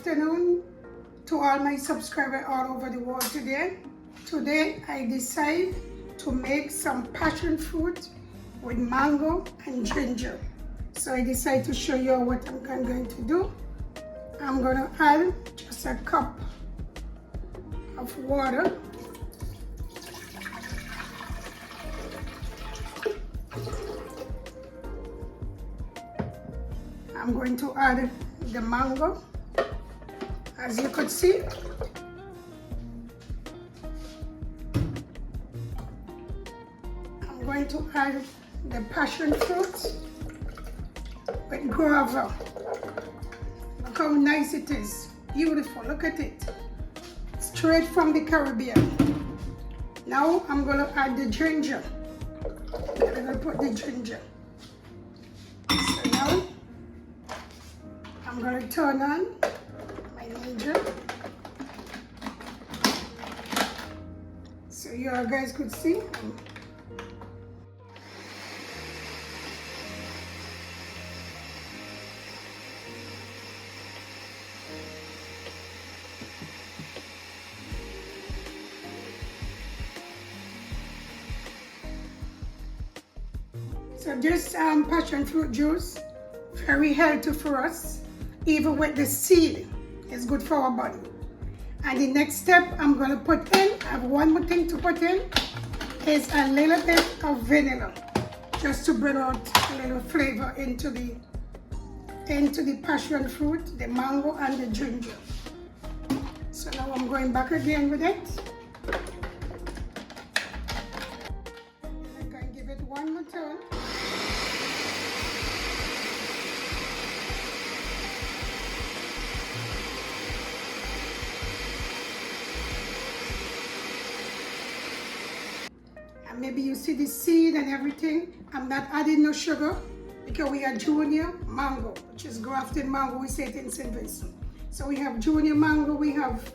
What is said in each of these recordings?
afternoon to all my subscribers all over the world today. Today I decide to make some passion fruit with mango and ginger. So I decide to show you what I'm going to do. I'm going to add just a cup of water. I'm going to add the mango, as you could see. I'm going to add the passion fruit with guava. Look how nice it is. Beautiful, look at it. Straight from the Caribbean. Now I'm going to add the ginger. I'm going to put the ginger. So now I'm going to turn on my ginger. So you guys could see. So this passion fruit juice, very healthy for us. Even with the seed, it's good for our body. And the next step I'm going to put in, I have one more thing to put in, is a little bit of vanilla, just to bring out a little flavor into the passion fruit, the mango and the ginger. So now I'm going back again with it. I'm going to give it one more turn. And maybe you see the seed and everything. I'm not adding no sugar because we have junior mango, which is grafted mango, we say it in St. Vincent. So we have junior mango, we have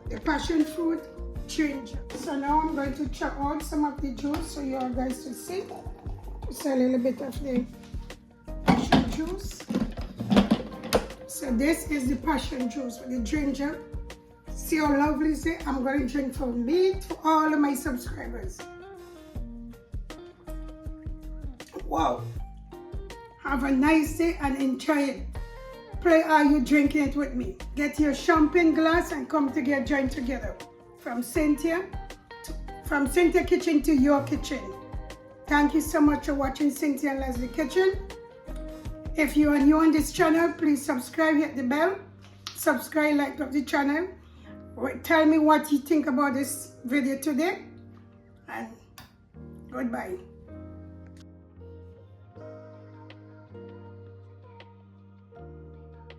the passion fruit, ginger. So now I'm going to chop out some of the juice so you guys can see. Just a little bit of the passion juice. So this is the passion juice with the ginger. See how lovely it is? I'm going to drink for me, to all of my subscribers. Wow. Have a nice day and enjoy it. Pray are you drinking it with me. Get your champagne glass and come together, join together. From Cynthia Kitchen to your kitchen. Thank you so much for watching Cynthia and Lesley Kitchen. If you are new on this channel, please subscribe, hit the bell. Subscribe, like up the channel. Tell me what you think about this video today. And goodbye.